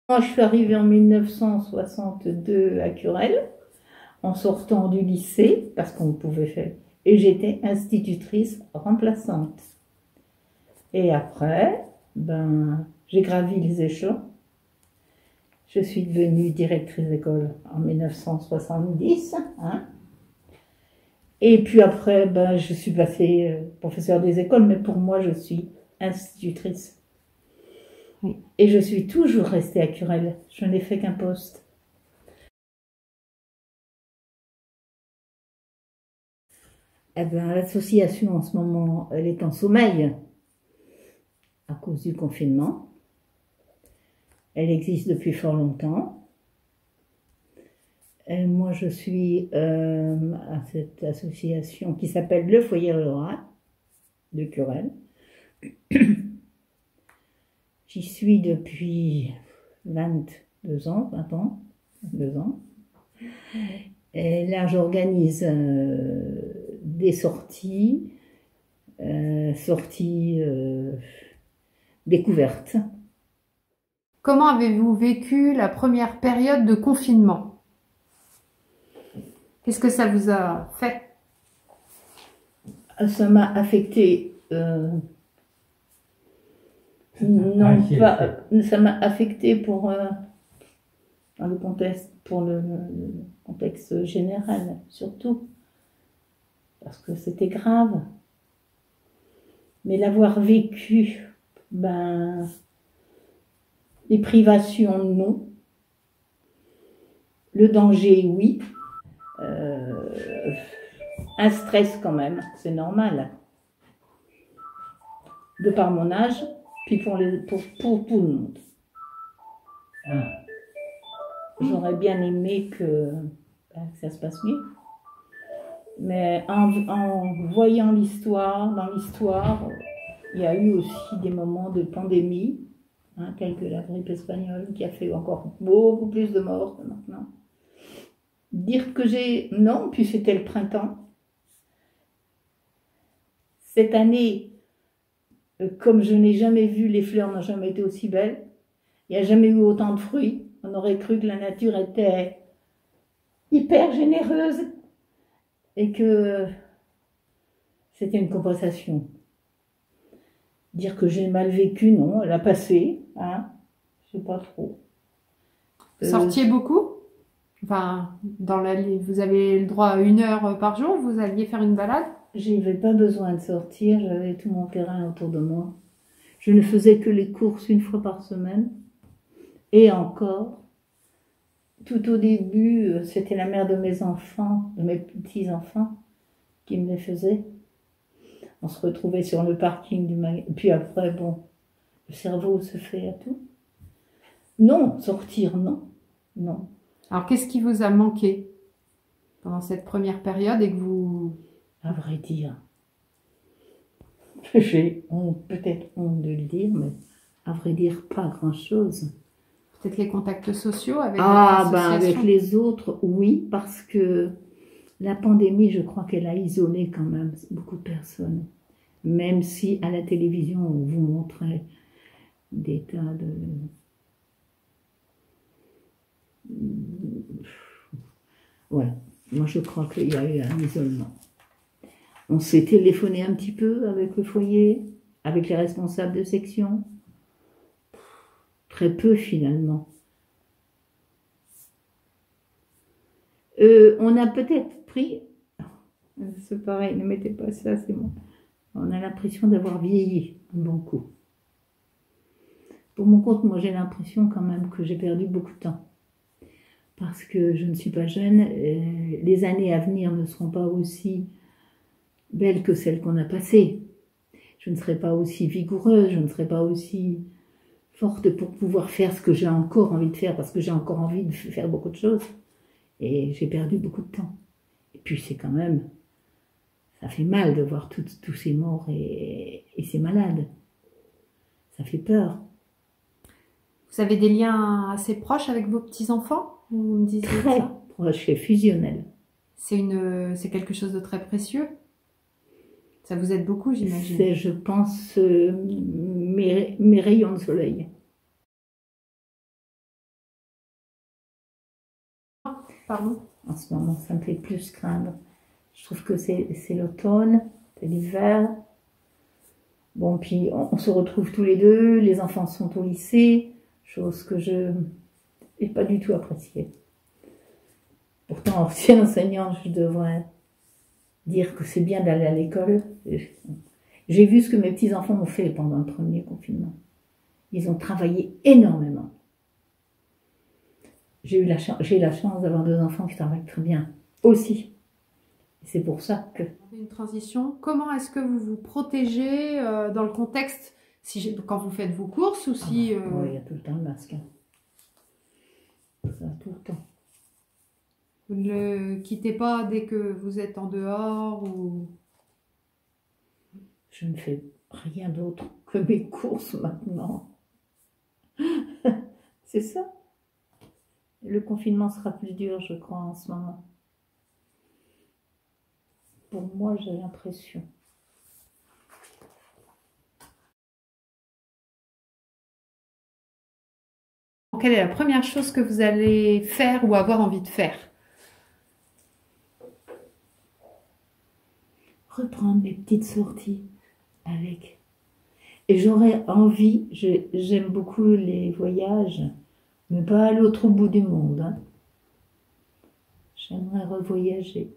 Moi, je suis arrivée en 1962 à Curel, en sortant du lycée, parce qu'on pouvait faire. Et j'étais institutrice remplaçante. Et après, j'ai gravi les échelons. Je suis devenue directrice d'école en 1970. Hein. Et puis après, je suis passée professeure des écoles, mais pour moi, je suis institutrice. Oui. Et je suis toujours restée à Curel. Je n'ai fait qu'un poste. Eh ben, l'association en ce moment, elle est en sommeil à cause du confinement. Elle existe depuis fort longtemps. Et moi, je suis à cette association qui s'appelle le Foyer rural de Curel. J'y suis depuis 22 ans, 20 ans, 2 ans. Et là, j'organise des sorties, découvertes. Comment avez-vous vécu la première période de confinement? Qu'est-ce que ça vous a fait? Ça m'a affecté, non pas, ça m'a affecté dans le contexte, pour le contexte général, surtout, parce que c'était grave. Mais l'avoir vécu, les privations, non. Le danger, oui. Un stress quand même, c'est normal. De par mon âge, puis pour tout le monde. J'aurais bien aimé que ça se passe mieux. Mais en voyant dans l'histoire, il y a eu aussi des moments de pandémie, tels que la grippe espagnole, qui a fait encore beaucoup plus de morts que maintenant. Dire que non, puis c'était le printemps. Cette année, comme je n'ai jamais vu, les fleurs n'ont jamais été aussi belles. Il n'y a jamais eu autant de fruits. On aurait cru que la nature était hyper généreuse et que c'était une compensation. Dire que j'ai mal vécu, non, elle a passé. Je sais pas trop. Sortiez beaucoup? Enfin, vous avez le droit à 1 heure par jour, vous alliez faire une balade? J'avais pas besoin de sortir, j'avais tout mon terrain autour de moi. Je ne faisais que les courses 1 fois par semaine. Et encore, tout au début, c'était la mère de mes enfants, de mes petits-enfants, qui me les faisait. On se retrouvait sur le parking du magasin. Puis après, le cerveau se fait à tout. Non, sortir, non. Non. Alors, qu'est-ce qui vous a manqué pendant cette première période et que vous... À vrai dire, j'ai peut-être honte de le dire, mais à vrai dire, pas grand-chose. Peut-être les contacts sociaux avec votre association? Avec les autres, oui, parce que la pandémie, je crois qu'elle a isolé quand même beaucoup de personnes. Même si à la télévision, on vous montrait des tas de... Voilà. Moi, je crois qu'il y a eu un isolement. On s'est téléphoné un petit peu avec le foyer, avec les responsables de section. Très peu, finalement. On a peut-être pris... C'est pareil, ne mettez pas ça, c'est bon. On a l'impression d'avoir vieilli un bon coup. Pour mon compte, moi, j'ai l'impression quand même que j'ai perdu beaucoup de temps. Parce que je ne suis pas jeune. Les années à venir ne seront pas aussi belles que celles qu'on a passées. Je ne serai pas aussi vigoureuse, je ne serai pas aussi forte pour pouvoir faire ce que j'ai encore envie de faire, parce que j'ai encore envie de faire beaucoup de choses. Et j'ai perdu beaucoup de temps. Et puis c'est quand même... Ça fait mal de voir tous ces morts et ces malades. Ça fait peur. Vous avez des liens assez proches avec vos petits-enfants? Vous me disiez très ça? Proche et fusionnel. C'est quelque chose de très précieux. Ça vous aide beaucoup, j'imagine. C'est, je pense, mes rayons de soleil. Pardon? En ce moment, ça me fait plus craindre. Je trouve que c'est l'automne, c'est l'hiver. Bon, puis on se retrouve tous les deux, les enfants sont au lycée, chose que je n'ai pas du tout appréciée. Pourtant, ancienne enseignante, je devrais dire que c'est bien d'aller à l'école. J'ai vu ce que mes petits-enfants ont fait pendant le premier confinement. Ils ont travaillé énormément. J'ai la chance d'avoir 2 enfants qui travaillent très bien aussi. C'est pour ça que... Une transition. Comment est-ce que vous vous protégez dans le contexte, quand vous faites vos courses ou si... Oui, il y a tout le temps le masque. Hein. Ça, tout le temps. Vous ne le quittez pas dès que vous êtes en dehors ou... Je ne fais rien d'autre que mes courses maintenant. C'est ça. Le confinement sera plus dur, je crois, en ce moment. Pour moi, j'ai l'impression. Quelle est la première chose que vous allez faire ou avoir envie de faire? Reprendre mes petites sorties avec. Et j'aurais envie, j'aime beaucoup les voyages, mais pas à l'autre bout du monde. Hein. J'aimerais revoyager.